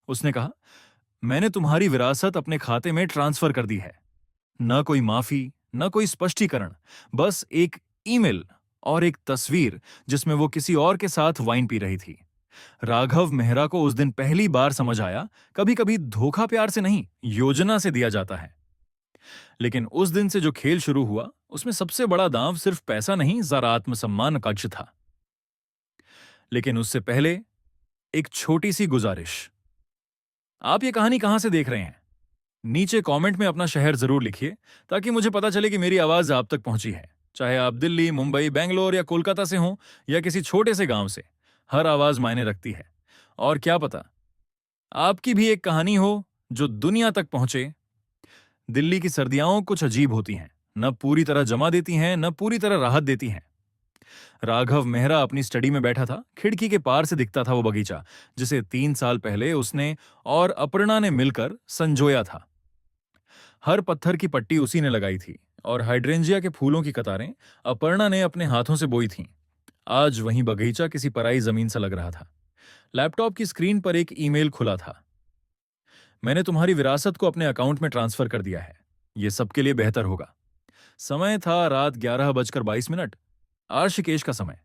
उसने कहा, मैंने तुम्हारी विरासत अपने खाते में ट्रांसफर कर दी है। न कोई माफी, न कोई स्पष्टीकरण, बस एक ईमेल और एक तस्वीर जिसमें वो किसी और के साथ वाइन पी रही थी। राघव मेहरा को उस दिन पहली बार समझ आया, कभी कभी धोखा प्यार से नहीं, योजना से दिया जाता है। लेकिन उस दिन से जो खेल शुरू हुआ, उसमें सबसे बड़ा दांव सिर्फ पैसा नहीं, जरा आत्मसम्मान का अक्ष था। लेकिन उससे पहले एक छोटी सी गुजारिश। आप ये कहानी कहां से देख रहे हैं? नीचे कमेंट में अपना शहर जरूर लिखिए, ताकि मुझे पता चले कि मेरी आवाज आप तक पहुंची है। चाहे आप दिल्ली, मुंबई, बेंगलोर या कोलकाता से हों, या किसी छोटे से गांव से, हर आवाज मायने रखती है। और क्या पता, आपकी भी एक कहानी हो जो दुनिया तक पहुंचे। दिल्ली की सर्दियां कुछ अजीब होती हैं, न पूरी तरह जमा देती हैं, न पूरी तरह राहत देती हैं। राघव मेहरा अपनी स्टडी में बैठा था। खिड़की के पार से दिखता था वो बगीचा, जिसे 3 साल पहले उसने और अपर्णा ने मिलकर संजोया था। हर पत्थर की पट्टी उसी ने लगाई थी, और हाइड्रेंजिया के फूलों की कतारें अपर्णा ने अपने हाथों से बोई थीं। आज वहीं बगीचा किसी पराई जमीन सा लग रहा था। लैपटॉप की स्क्रीन पर एक ईमेल खुला था। मैंने तुम्हारी विरासत को अपने अकाउंट में ट्रांसफर कर दिया है। यह सबके लिए बेहतर होगा। समय था रात 11:22। आर्षिकेश का समय।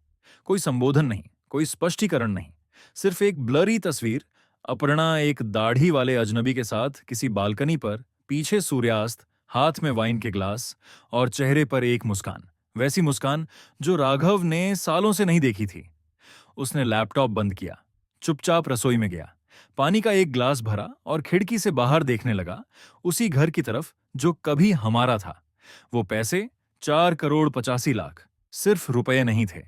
कोई संबोधन नहीं, कोई स्पष्टीकरण नहीं, सिर्फ एक ब्लरी तस्वीर। अपर्णा एक दाढ़ी वाले अजनबी के साथ किसी बालकनी पर, पीछे सूर्यास्त, हाथ में वाइन के ग्लास, और चेहरे पर एक मुस्कान, वैसी मुस्कान जो राघव ने सालों से नहीं देखी थी। उसने लैपटॉप बंद किया, चुपचाप रसोई में गया, पानी का एक ग्लास भरा और खिड़की से बाहर देखने लगा, उसी घर की तरफ जो कभी हमारा था। वो पैसे 4,85,00,000 सिर्फ रुपए नहीं थे।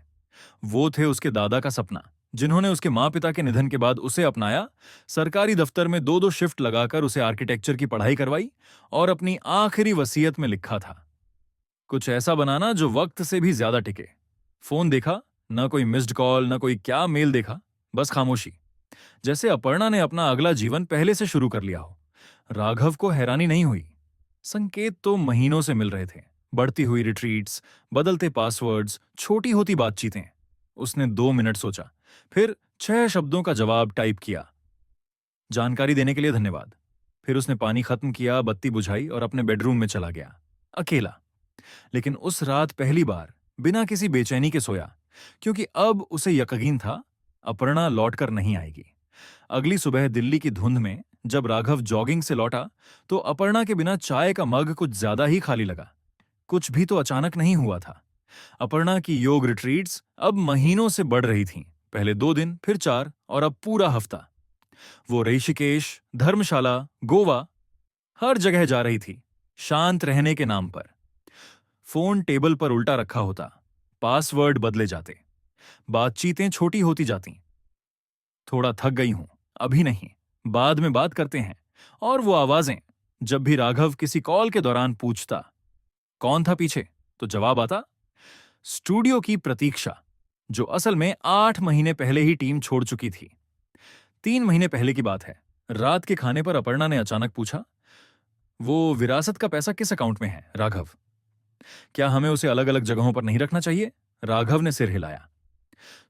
वो थे उसके दादा का सपना, जिन्होंने उसके माँ पिता के निधन के बाद उसे अपनाया, सरकारी दफ्तर में 2-2 शिफ्ट लगाकर उसे आर्किटेक्चर की पढ़ाई करवाई, और अपनी आखिरी वसीयत में लिखा था, कुछ ऐसा बनाना जो वक्त से भी ज्यादा टिके। फोन देखा, न कोई मिस्ड कॉल, न कोई क्या मेल देखा, बस खामोशी। जैसे अपर्णा ने अपना अगला जीवन पहले से शुरू कर लिया हो। राघव को हैरानी नहीं हुई। संकेत तो महीनों से मिल रहे थे। बढ़ती हुई रिट्रीट्स, बदलते पासवर्ड्स, छोटी होती बातचीतें। उसने 2 मिनट सोचा, फिर 6 शब्दों का जवाब टाइप किया, जानकारी देने के लिए धन्यवाद। फिर उसने पानी खत्म किया, बत्ती बुझाई और अपने बेडरूम में चला गया, अकेला। लेकिन उस रात पहली बार बिना किसी बेचैनी के सोया, क्योंकि अब उसे यकीन था अपर्णा लौटकर नहीं आएगी। अगली सुबह दिल्ली की धुंध में जब राघव जॉगिंग से लौटा, तो अपर्णा के बिना चाय का मग कुछ ज्यादा ही खाली लगा। कुछ भी तो अचानक नहीं हुआ था। अपर्णा की योग रिट्रीट्स अब महीनों से बढ़ रही थीं। पहले 2 दिन, फिर 4, और अब पूरा हफ्ता। वो ऋषिकेश, धर्मशाला, गोवा, हर जगह जा रही थी, शांत रहने के नाम पर। फोन टेबल पर उल्टा रखा होता, पासवर्ड बदले जाते, बातचीतें छोटी होती जाती। थोड़ा थक गई हूं, अभी नहीं, बाद में बात करते हैं। और वो आवाजें, जब भी राघव किसी कॉल के दौरान पूछता कौन था पीछे, तो जवाब आता स्टूडियो की प्रतीक्षा, जो असल में 8 महीने पहले ही टीम छोड़ चुकी थी। 3 महीने पहले की बात है। रात के खाने पर अपर्णा ने अचानक पूछा, वो विरासत का पैसा किस अकाउंट में है राघव? क्या हमें उसे अलग अलग जगहों पर नहीं रखना चाहिए? राघव ने सिर हिलाया।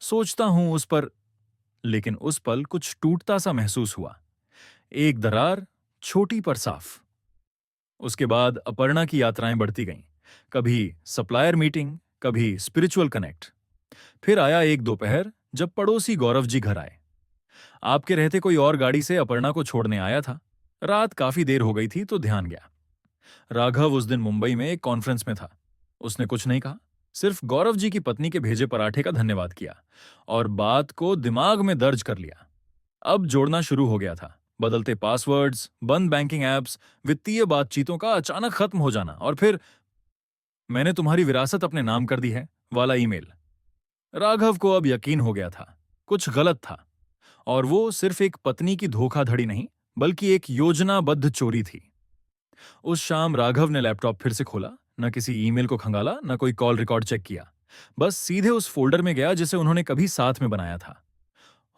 सोचता हूं उस पर, लेकिन उस पल कुछ टूटता सा महसूस हुआ। एक दरार, छोटी पर साफ। उसके बाद अपर्णा की यात्राएं बढ़ती गईं। कभी सप्लायर मीटिंग, कभी स्पिरिचुअल कनेक्ट। फिर आया एक दोपहर जब पड़ोसी गौरव जी घर आए। आपके रहते कोई और गाड़ी से अपर्णा को छोड़ने आया था। रात काफी देर हो गई थी तो ध्यान गया। राघव उस दिन मुंबई में एक कॉन्फ्रेंस में था। उसने कुछ नहीं कहा, सिर्फ गौरव जी की पत्नी के भेजे पराठे का धन्यवाद किया और बात को दिमाग में दर्ज कर लिया। अब जोड़ना शुरू हो गया था। बदलते पासवर्ड्स, बंद बैंकिंग एप्स, वित्तीय बातचीतों का अचानक खत्म हो जाना, और फिर मैंने तुम्हारी विरासत अपने नाम कर दी है वाला ईमेल। राघव को अब यकीन हो गया था, कुछ गलत था, और वो सिर्फ एक पत्नी की धोखाधड़ी नहीं, बल्कि एक योजनाबद्ध चोरी थी। उस शाम राघव ने लैपटॉप फिर से खोला, न किसी ईमेल को खंगाला, न कोई कॉल रिकॉर्ड चेक किया। बस सीधे उस फोल्डर में गया जिसे उन्होंने कभी साथ में बनाया था,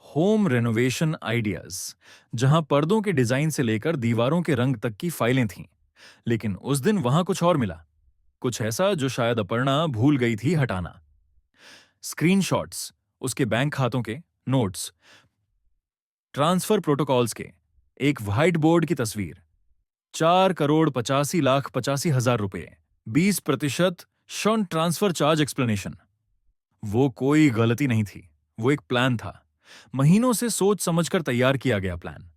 होम रेनोवेशन आइडियाज, जहां पर्दों के डिजाइन से लेकर दीवारों के रंग तक की फाइलें थीं। लेकिन उस दिन वहां कुछ और मिला, कुछ ऐसा जो शायद अपर्णा भूल गई थी हटाना। स्क्रीनशॉट्स, उसके बैंक खातों के, नोट्स, ट्रांसफर प्रोटोकॉल्स के, एक व्हाइट बोर्ड की तस्वीर, 4,85,85,000 रुपए, 20% शॉन ट्रांसफर चार्ज एक्सप्लेनेशन। वो कोई गलती नहीं थी, वो एक प्लान था, महीनों से सोच समझकर तैयार किया गया प्लान।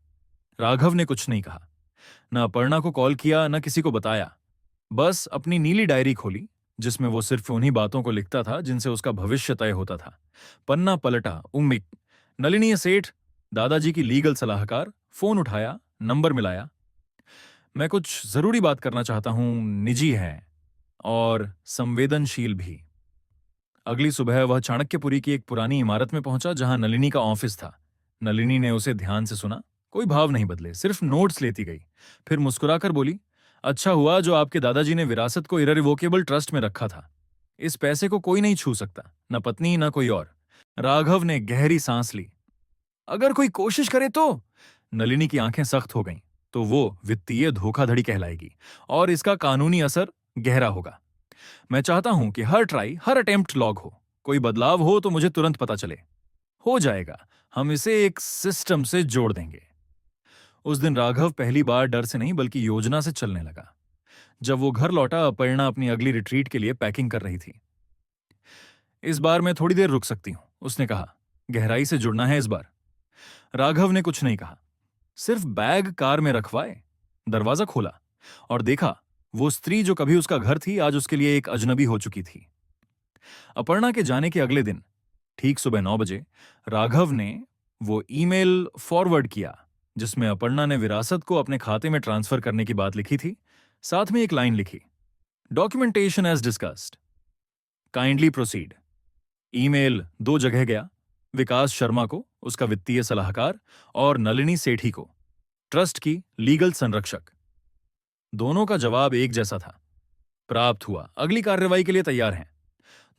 राघव ने कुछ नहीं कहा, न अपर्णा को कॉल किया, न किसी को बताया। बस अपनी नीली डायरी खोली, जिसमें वो सिर्फ उन्हीं बातों को लिखता था जिनसे उसका भविष्य तय होता था। पन्ना पलटा, उम्मीद, नलिनी सेठ, दादाजी की लीगल सलाहकार। फोन उठाया, नंबर मिलाया। मैं कुछ जरूरी बात करना चाहता हूं, निजी है और संवेदनशील भी। अगली सुबह वह चाणक्यपुरी की एक पुरानी इमारत में पहुंचा जहां नलिनी का ऑफिस था। नलिनी ने उसे ध्यान से सुना, कोई भाव नहीं बदले, सिर्फ नोट्स लेती गई। फिर मुस्कुराकर बोली, अच्छा हुआ जो आपके दादाजी ने विरासत को इररिवोकेबल ट्रस्ट में रखा था। इस पैसे को कोई नहीं छू सकता, न पत्नी न कोई और। राघव ने गहरी सांस ली। अगर कोई कोशिश करे तो? नलिनी की आंखें सख्त हो गईं। तो वो वित्तीय धोखाधड़ी कहलाएगी और इसका कानूनी असर गहरा होगा। मैं चाहता हूं कि हर ट्राई, हर अटेम्प्ट लॉग हो। कोई बदलाव हो तो मुझे तुरंत पता चले। हो जाएगा, हम इसे एक सिस्टम से जोड़ देंगे। उस दिन राघव पहली बार डर से नहीं बल्कि योजना से चलने लगा। जब वो घर लौटा, अपर्णा अपनी अगली रिट्रीट के लिए पैकिंग कर रही थी। इस बार मैं थोड़ी देर रुक सकती हूं, उसने कहा। गहराई से जुड़ना है इस बार। राघव ने कुछ नहीं कहा, सिर्फ बैग कार में रखवाए, दरवाजा खोला और देखा वो स्त्री जो कभी उसका घर थी आज उसके लिए एक अजनबी हो चुकी थी। अपर्णा के जाने के अगले दिन ठीक सुबह 9 बजे राघव ने वो ईमेल फॉरवर्ड किया जिसमें अपर्णा ने विरासत को अपने खाते में ट्रांसफर करने की बात लिखी थी। साथ में एक लाइन लिखी, documentation as discussed, kindly proceed. Email 2 जगह गया, विकास शर्मा को, उसका वित्तीय सलाहकार, और नलिनी सेठी को, ट्रस्ट की लीगल संरक्षक। दोनों का जवाब एक जैसा था, प्राप्त हुआ, अगली कार्रवाई के लिए तैयार हैं।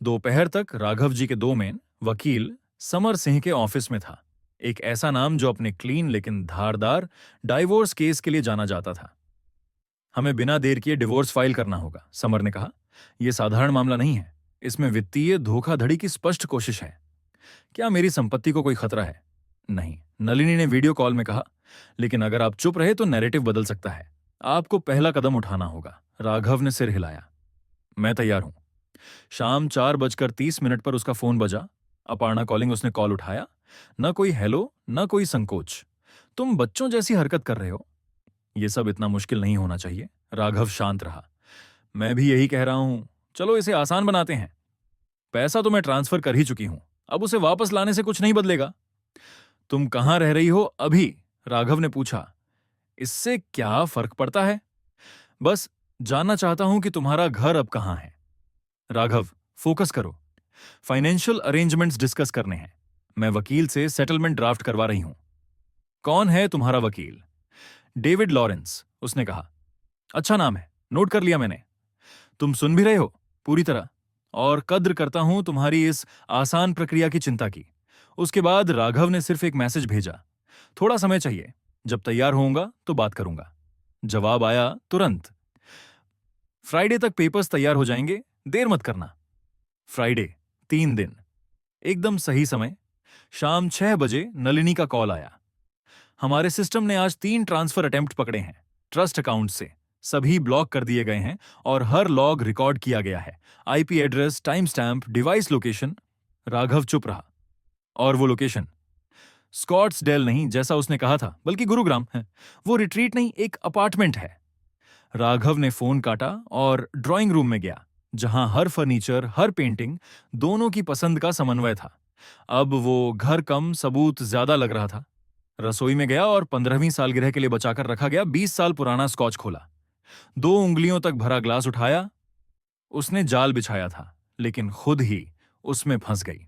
दोपहर तक राघव जी के 2 मेन वकील समर सिंह के ऑफिस में था, एक ऐसा नाम जो अपने क्लीन लेकिन धारदार डाइवोर्स केस के लिए जाना जाता था। हमें बिना देर किए डिवोर्स फाइल करना होगा, समर ने कहा। यह साधारण मामला नहीं है, इसमें वित्तीय धोखाधड़ी की स्पष्ट कोशिश है। क्या मेरी संपत्ति को कोई खतरा है? नहीं, नलिनी ने वीडियो कॉल में कहा। लेकिन अगर आप चुप रहे तो नैरेटिव बदल सकता है। आपको पहला कदम उठाना होगा। राघव ने सिर हिलाया। मैं तैयार हूं। शाम 4:30 पर उसका फोन बजा। अपर्णा कॉलिंग, उसने कॉल उठाया। न कोई हेलो, न कोई संकोच। तुम बच्चों जैसी हरकत कर रहे हो। यह सब इतना मुश्किल नहीं होना चाहिए। राघव शांत रहा। मैं भी यही कह रहा हूं, चलो इसे आसान बनाते हैं। पैसा तो मैं ट्रांसफर कर ही चुकी हूं, अब उसे वापस लाने से कुछ नहीं बदलेगा। तुम कहां रह रही हो अभी? राघव ने पूछा। इससे क्या फर्क पड़ता है? बस जानना चाहता हूं कि तुम्हारा घर अब कहां है। राघव, फोकस करो। फाइनेंशियल अरेंजमेंट्स डिस्कस करने हैं। मैं वकील से सेटलमेंट ड्राफ्ट करवा रही हूं। कौन है तुम्हारा वकील? डेविड लॉरेंस, उसने कहा। अच्छा नाम है, नोट कर लिया मैंने। तुम सुन भी रहे हो पूरी तरह, और कद्र करता हूं तुम्हारी इस आसान प्रक्रिया की चिंता की। उसके बाद राघव ने सिर्फ एक मैसेज भेजा, थोड़ा समय चाहिए, जब तैयार होऊंगा तो बात करूंगा। जवाब आया तुरंत, फ्राइडे तक पेपर्स तैयार हो जाएंगे, देर मत करना। फ्राइडे, 3 दिन, एकदम सही समय। शाम 6 बजे नलिनी का कॉल आया। हमारे सिस्टम ने आज 3 ट्रांसफर अटेम्प्ट पकड़े हैं ट्रस्ट अकाउंट से। सभी ब्लॉक कर दिए गए हैं और हर लॉग रिकॉर्ड किया गया है, IP address, time stamp, device location. Raghav चुप रहा। और वो लोकेशन? स्कॉट्सडेल नहीं जैसा उसने कहा था, बल्कि गुरुग्राम है। वो रिट्रीट नहीं, एक अपार्टमेंट है। राघव ने फोन काटा और ड्राइंग रूम में गया, जहां हर फर्नीचर, हर पेंटिंग दोनों की पसंद का समन्वय था। अब वो घर कम, सबूत ज्यादा लग रहा था। रसोई में गया और 15वीं सालगिरह के लिए बचाकर रखा गया 20 साल पुराना स्कॉच खोला। 2 उंगलियों तक भरा ग्लास उठाया। उसने जाल बिछाया था, लेकिन खुद ही उसमें फंस गई।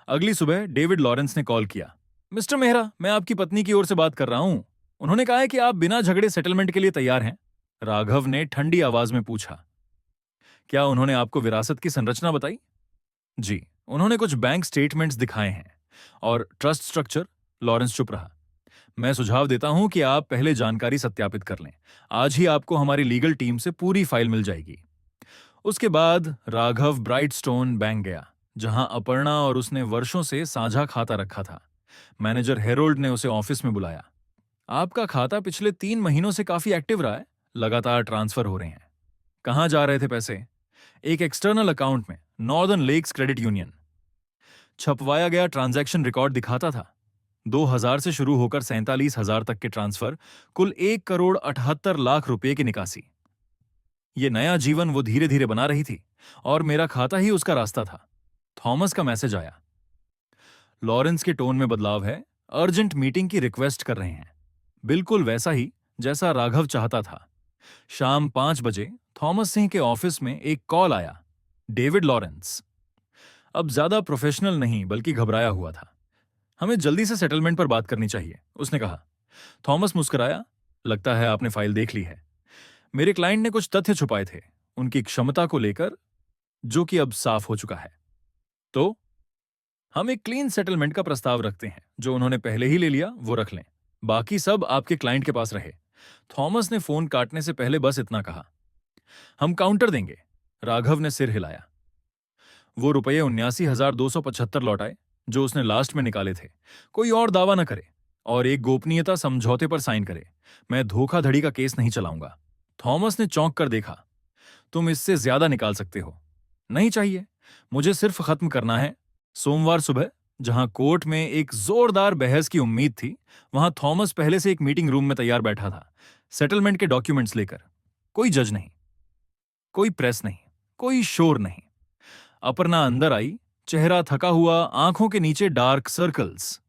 अगली सुबह डेविड लॉरेंस ने कॉल किया। मिस्टर मेहरा, मैं आपकी पत्नी की ओर से बात कर रहा हूं। उन्होंने कहा है कि आप बिना झगड़े सेटलमेंट के लिए तैयार हैं। राघव ने ठंडी आवाज में पूछा। क्या उन्होंने आपको विरासत की संरचना बताई? जी, उन्होंने कुछ बैंक स्टेटमेंट्स दिखाए हैं और ट्रस्ट स्ट्रक्चर। लॉरेंस चुप रहा। मैं सुझाव देता हूं कि आप पहले जानकारी सत्यापित कर लें। आज ही आपको हमारी लीगल टीम से पूरी फाइल मिल जाएगी। उसके बाद राघव ब्राइटस्टोन बैंक गया, जहां अपर्णा और उसने वर्षों से साझा खाता रखा था। मैनेजर हेरोल्ड ने उसे ऑफिस में बुलाया। आपका खाता पिछले 3 महीनों से काफी एक्टिव रहा है, लगातार ट्रांसफर हो रहे हैं। कहाँ जा रहे थे पैसे? एक एक्सटर्नल अकाउंट में, नॉर्दर्न लेक्स क्रेडिट यूनियन। छपवाया गया ट्रांजैक्शन रिकॉर्ड दिखाता था 2000 से शुरू होकर 47,000 तक के ट्रांसफर, कुल 1,78,00,000 रुपए की निकासी। ये नया जीवन वो धीरे धीरे बना रही थी और मेरा खाता ही उसका रास्ता था। थॉमस का मैसेज आया। लॉरेंस के टोन में बदलाव है, अर्जेंट मीटिंग की रिक्वेस्ट कर रहे हैं। बिल्कुल वैसा ही जैसा राघव चाहता था। शाम 5 बजे थॉमस सिंह के ऑफिस में एक कॉल आया। David Lawrence. अब ज्यादा प्रोफेशनल नहीं बल्कि घबराया हुआ था। हमें जल्दी से सेटलमेंट पर बात करनी चाहिए, उसने कहा। थॉमस मुस्कुराया। लगता है आपने फाइल देख ली है। मेरे क्लाइंट ने कुछ तथ्य छुपाए थे, उनकी क्षमता को लेकर, जो कि अब साफ हो चुका है। तो हम एक क्लीन सेटलमेंट का प्रस्ताव रखते हैं। जो उन्होंने पहले ही ले लिया वो रख लें, बाकी सब आपके क्लाइंट के पास रहे। थॉमस ने फोन काटने से पहले बस इतना कहा। हम काउंटर देंगे। राघव ने सिर हिलाया। वो रुपये 79,275 लौटाए जो उसने लास्ट में निकाले थे। कोई और दावा न करे और एक गोपनीयता समझौते पर साइन करे। मैं धोखाधड़ी का केस नहीं चलाऊंगा। थॉमस ने चौंक कर देखा। तुम इससे ज्यादा निकाल सकते हो। नहीं चाहिए, मुझे सिर्फ खत्म करना है। सोमवार सुबह, जहां कोर्ट में एक जोरदार बहस की उम्मीद थी, वहां थॉमस पहले से एक मीटिंग रूम में तैयार बैठा था, सेटलमेंट के डॉक्यूमेंट्स लेकर। कोई जज नहीं, कोई प्रेस नहीं, कोई शोर नहीं। अपर्णा अंदर आई, चेहरा थका हुआ, आंखों के नीचे डार्क सर्कल्स।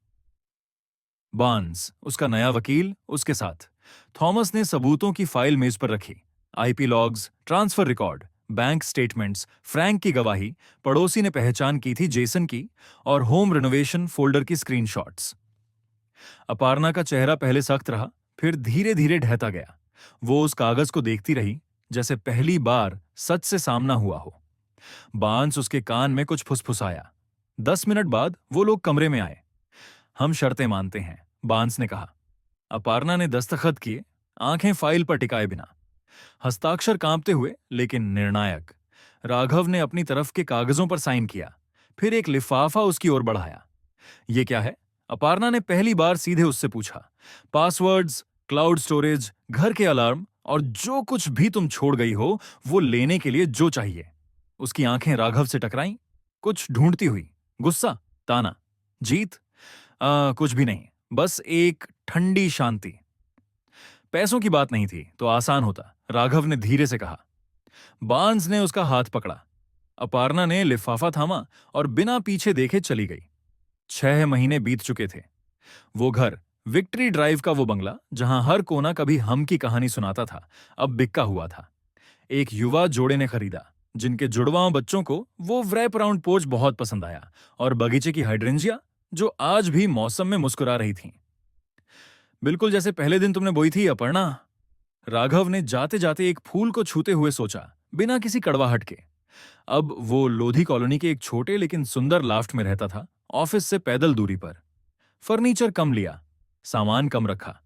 बार्न्स, उसका नया वकील, उसके साथ। थॉमस ने सबूतों की फाइल मेज पर रखी। IP logs, transfer record, bank statements, Frank की गवाही, पड़ोसी ने पहचान की थी जेसन की, और होम रिनोवेशन फोल्डर की स्क्रीनशॉट्स। अपार्णा का चेहरा पहले सख्त रहा, फिर धीरे धीरे ढहता गया। वो उस कागज को देखती रही जैसे पहली बार सच से सामना हुआ हो। बांस उसके कान में कुछ फुसफुसाया। 10 मिनट बाद वो लोग कमरे में आए। हम शर्तें मानते हैं, बांस ने कहा। अपार्णा ने दस्तखत किए, आंखें फाइल पर टिकाए बिना। हस्ताक्षर कांपते हुए लेकिन निर्णायक। राघव ने अपनी तरफ के कागजों पर साइन किया, फिर एक लिफाफा उसकी ओर बढ़ाया। ये क्या है? अपार्णा ने पहली बार सीधे उससे पूछा। पासवर्ड्स, क्लाउड स्टोरेज, घर के अलार्म और जो कुछ भी तुम छोड़ गई हो वो लेने के लिए जो चाहिए। उसकी आंखें राघव से टकराईं, कुछ ढूंढती हुई। गुस्सा, ताना, जीत? कुछ भी नहीं, बस एक ठंडी शांति। पैसों की बात नहीं थी तो आसान होता, राघव ने धीरे से कहा। बार्न्स ने उसका हाथ पकड़ा। अपार्णा ने लिफाफा थामा और बिना पीछे देखे चली गई। 6 महीने बीत चुके थे। वो घर, विक्ट्री ड्राइव का वो बंगला जहां हर कोना कभी हम की कहानी सुनाता था, अब बिका हुआ था। एक युवा जोड़े ने खरीदा जिनके जुड़वां बच्चों को वो व्रैप अराउंड पोर्च बहुत पसंद आया, और बगीचे की हाइड्रेंजिया जो आज भी मौसम में मुस्कुरा रही थीं। बिल्कुल जैसे पहले दिन तुमने बोई थी, अपर्णा। राघव ने जाते जाते एक फूल को छूते हुए सोचा, बिना किसी कड़वाहट के। अब वो लोधी कॉलोनी के एक छोटे लेकिन सुंदर लाफ्ट में रहता था, ऑफिस से पैदल दूरी पर। फर्नीचर कम लिया, सामान कम रखा।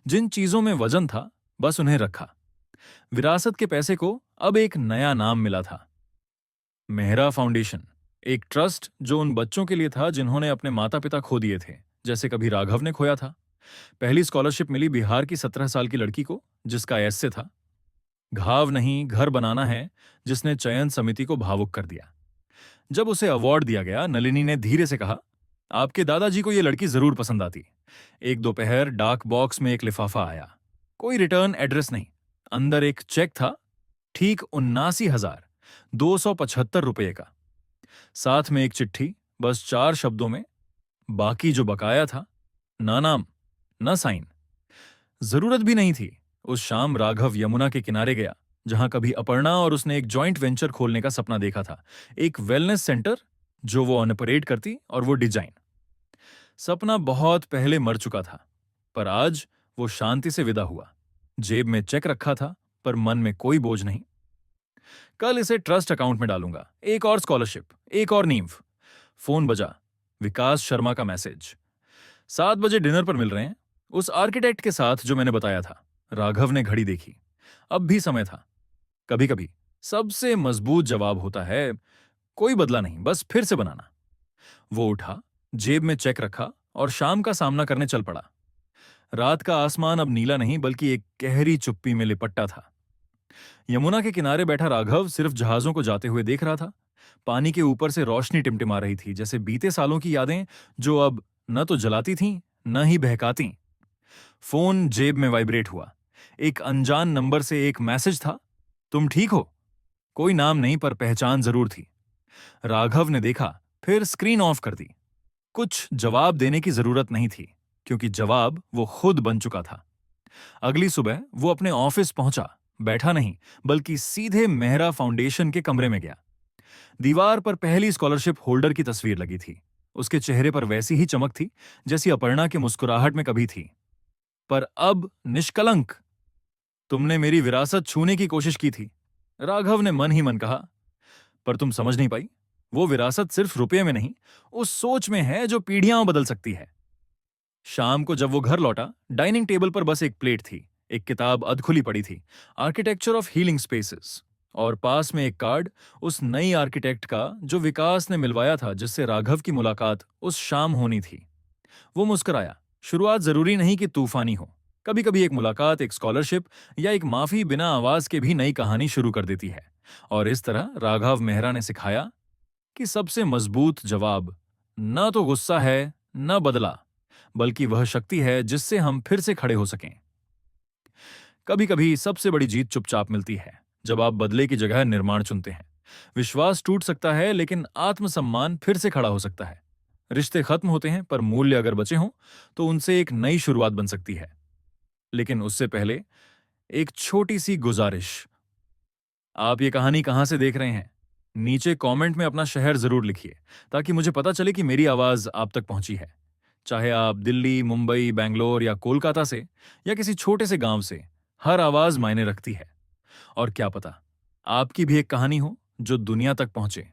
जिन चीजों में वजन था बस उन्हें रखा। विरासत के पैसे को अब एक नया नाम मिला था, मेहरा फाउंडेशन। एक ट्रस्ट जो उन बच्चों के लिए था जिन्होंने अपने माता पिता खो दिए थे, जैसे कभी राघव ने खोया था। पहली स्कॉलरशिप मिली बिहार की 17 साल की लड़की को, जिसका ऐसे था, घाव नहीं घर बनाना है, जिसने चयन समिति को भावुक कर दिया। जब उसे अवार्ड दिया गया, नलिनी ने धीरे से कहा, आपके दादाजी को यह लड़की जरूर पसंद आती। एक दोपहर डाक बॉक्स में एक लिफाफा आया। कोई रिटर्न एड्रेस नहीं, अंदर एक चेक था, ठीक 79,275 रुपये का। साथ में एक चिट्ठी, बस 4 शब्दों में, बाकी जो बकाया था, ना नाम न साइन। जरूरत भी नहीं थी। उस शाम राघव यमुना के किनारे गया, जहां कभी अपर्णा और उसने एक जॉइंट वेंचर खोलने का सपना देखा था, एक वेलनेस सेंटर जो वो ऑपरेट करती, और वो डिजाइन। सपना बहुत पहले मर चुका था, पर आज वो शांति से विदा हुआ। जेब में चेक रखा था, पर मन में कोई बोझ नहीं। कल इसे ट्रस्ट अकाउंट में डालूंगा। एक और स्कॉलरशिप, एक और नींव। फोन बजा, विकास शर्मा का मैसेज। 7 बजे डिनर पर मिल रहे हैं, उस आर्किटेक्ट के साथ जो मैंने बताया था। राघव ने घड़ी देखी, अब भी समय था। कभी कभी सबसे मजबूत जवाब होता है, कोई बदला नहीं, बस फिर से बनाना। वो उठा, जेब में चेक रखा और शाम का सामना करने चल पड़ा। रात का आसमान अब नीला नहीं बल्कि एक गहरी चुप्पी में लिपटा था। यमुना के किनारे बैठा राघव सिर्फ जहाजों को जाते हुए देख रहा था। पानी के ऊपर से रोशनी टिमटिमा रही थी, जैसे बीते सालों की यादें जो अब न तो जलाती थीं न ही बहकाती। फोन जेब में वाइब्रेट हुआ। एक अनजान नंबर से एक मैसेज था, तुम ठीक हो? कोई नाम नहीं पर पहचान जरूर थी। राघव ने देखा, फिर स्क्रीन ऑफ कर दी। कुछ जवाब देने की जरूरत नहीं थी, क्योंकि जवाब वो खुद बन चुका था। अगली सुबह वो अपने ऑफिस पहुंचा, बैठा नहीं बल्कि सीधे मेहरा फाउंडेशन के कमरे में गया। दीवार पर पहली स्कॉलरशिप होल्डर की तस्वीर लगी थी। उसके चेहरे पर वैसी ही चमक थी जैसी अपर्णा की मुस्कुराहट में कभी थी, पर अब निष्कलंक। तुमने मेरी विरासत छूने की कोशिश की थी, राघव ने मन ही मन कहा, पर तुम समझ नहीं पाई। वो विरासत सिर्फ रुपये में नहीं, उस सोच में है जो पीढ़ियां बदल सकती है। शाम को जब वो घर लौटा, डाइनिंग टेबल पर बस एक प्लेट थी, एक किताब अधखुली पड़ी थी, आर्किटेक्चर ऑफ हीलिंग स्पेसेस, और पास में एक कार्ड उस नई आर्किटेक्ट का जो विकास ने मिलवाया था, जिससे राघव की मुलाकात उस शाम होनी थी। वो मुस्कुराया। शुरुआत जरूरी नहीं कि तूफानी हो। कभी कभी एक मुलाकात, एक स्कॉलरशिप या एक माफी बिना आवाज के भी नई कहानी शुरू कर देती है। और इस तरह राघव मेहरा ने सिखाया कि सबसे मजबूत जवाब न तो गुस्सा है, न बदला, बल्कि वह शक्ति है जिससे हम फिर से खड़े हो सकें। कभी कभी सबसे बड़ी जीत चुपचाप मिलती है, जब आप बदले की जगह निर्माण चुनते हैं। विश्वास टूट सकता है, लेकिन आत्मसम्मान फिर से खड़ा हो सकता है। रिश्ते खत्म होते हैं, पर मूल्य अगर बचे हों तो उनसे एक नई शुरुआत बन सकती है। लेकिन उससे पहले एक छोटी सी गुजारिश। आप ये कहानी कहां से देख रहे हैं? नीचे कमेंट में अपना शहर जरूर लिखिए, ताकि मुझे पता चले कि मेरी आवाज आप तक पहुंची है। चाहे आप दिल्ली, मुंबई, बैंगलोर या कोलकाता से, या किसी छोटे से गांव से, हर आवाज मायने रखती है। और क्या पता, आपकी भी एक कहानी हो जो दुनिया तक पहुंचे।